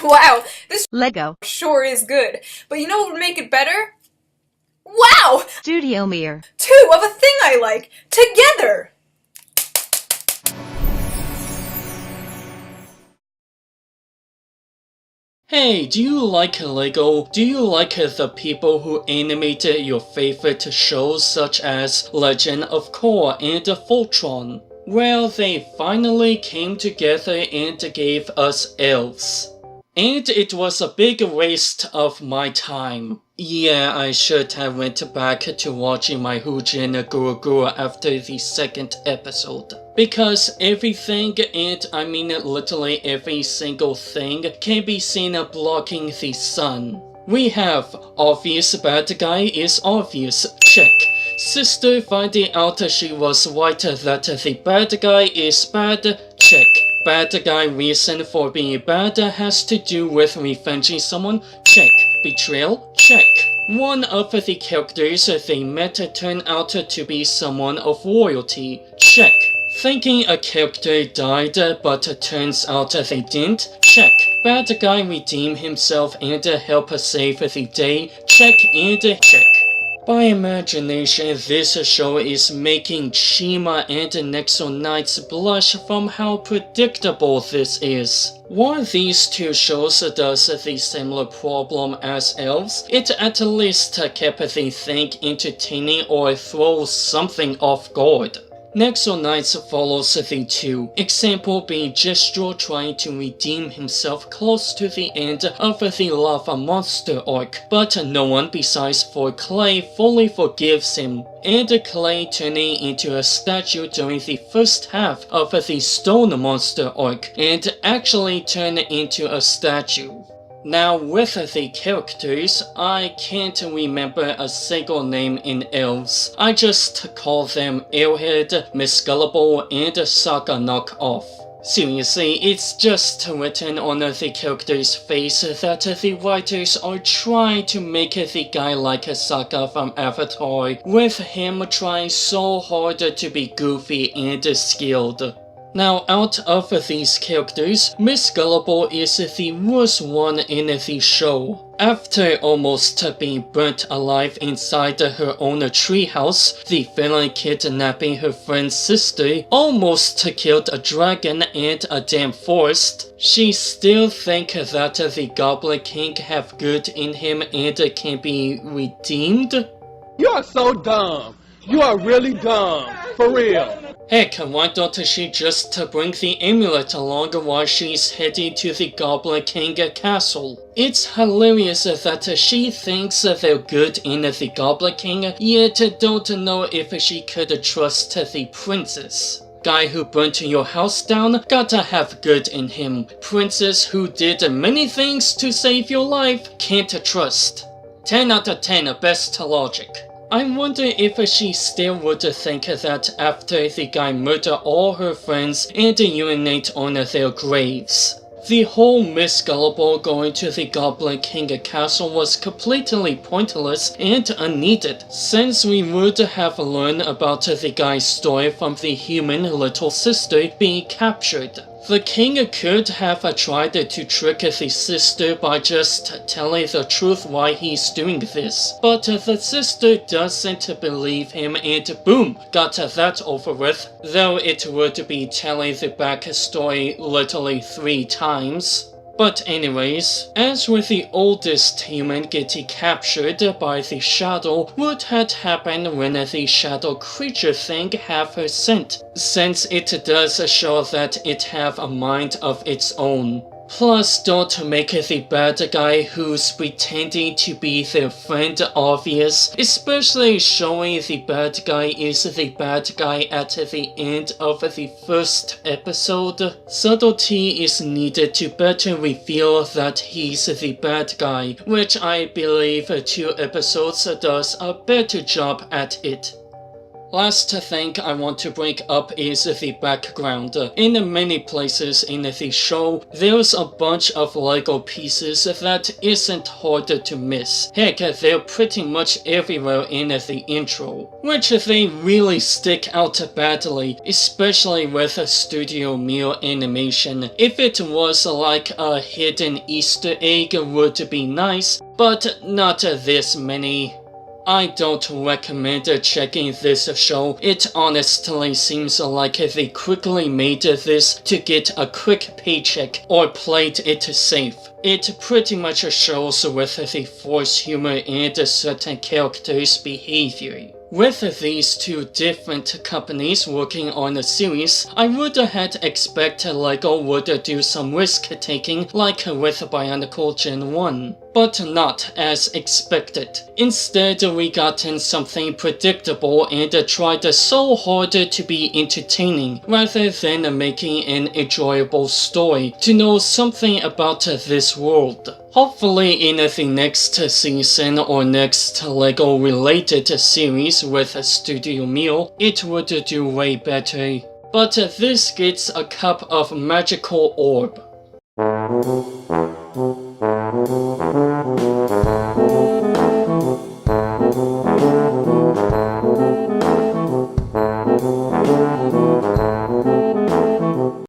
Wow, this Lego sure is good. But you know what would make it better? Wow! Studio Mirror. Two of a thing I like, together! Hey, do you like Lego? Do you like the people who animated your favorite shows such as Legend of Korra and Voltron? Well, they finally came together and gave us Elves. And it was a big waste of my time. Yeah, I should have went back to watching Mahoujin Guruguru after the second episode. Because everything, and I mean literally every single thing, can be seen blocking the sun. We have obvious bad guy is obvious, check. Sister finding out she was white that the bad guy is bad, check. Bad guy reason for being bad has to do with revenging someone, check. Betrayal, check. One of the characters they met turned out to be someone of royalty, check. Thinking a character died but turns out they didn't, check. Bad guy redeem himself and help save the day, check and check. By imagination, this show is making Chima and Nexo Knights blush from how predictable this is. While these two shows does the similar problem as Elves, it at least kept the thing entertaining or throws something off guard. Nexo Knights follows the two, example being Gestro trying to redeem himself close to the end of the Lava Monster arc, but no one besides for Clay fully forgives him, and Clay turning into a statue during the first half of the Stone Monster arc, and actually turned into a statue. Now with the characters, I can't remember a single name in Elves. I just call them Airhead, Miss Gullible, and Saga Knockoff. Seriously, it's just written on the character's face that the writers are trying to make the guy like Saga from Avatar, with him trying so hard to be goofy and skilled. Now, out of these characters, Miss Gullible is the worst one in the show. After almost being burnt alive inside her own treehouse, the villain kidnapping her friend's sister, almost killed a dragon and a damn forest, she still thinks that the Goblin King have good in him and can be redeemed? You are so dumb. You are really dumb. For real. Heck, why don't she just bring the amulet along while she's heading to the Goblin King castle? It's hilarious that she thinks they're good in the Goblin King, yet don't know if she could trust the princess. Guy who burnt your house down, gotta have good in him. Princess who did many things to save your life, can't trust. 10 out of 10 best logic. I wonder if she still would think that after the guy murdered all her friends and urinate on their graves. The whole Miss Gullible going to the Goblin King castle was completely pointless and unneeded, since we would have learned about the guy's story from the human little sister being captured. The king could have tried to trick the sister by just telling the truth why he's doing this, but the sister doesn't believe him and boom, got that over with, though it would be telling the backstory literally 3 times. But anyways, as with the oldest human getting captured by the shadow, what had happened when the shadow creature thing have her scent, since it does show that it have a mind of its own. Plus, don't make the bad guy who's pretending to be their friend obvious, especially showing the bad guy is the bad guy at the end of the first episode. Subtlety is needed to better reveal that he's the bad guy, which I believe 2 episodes does a better job at it. Last thing I want to bring up is the background. In many places in the show, there's a bunch of Lego pieces that isn't hard to miss. Heck, they're pretty much everywhere in the intro, which they really stick out badly, especially with Studio Mir animation. If it was like a hidden Easter egg would be nice, but not this many. I don't recommend checking this show. It honestly seems like they quickly made this to get a quick paycheck or played it safe. It pretty much shows with the forced humor and certain characters' behavior. With these two different companies working on the series, I would have expected Lego would do some risk-taking like with Bionicle Gen 1, but not as expected. Instead, we got in something predictable and tried so hard to be entertaining rather than making an enjoyable story to know something about this world. Hopefully in the next season or next Lego related series with Studio Mir, it would do way better. But this gets a cup of magical orb.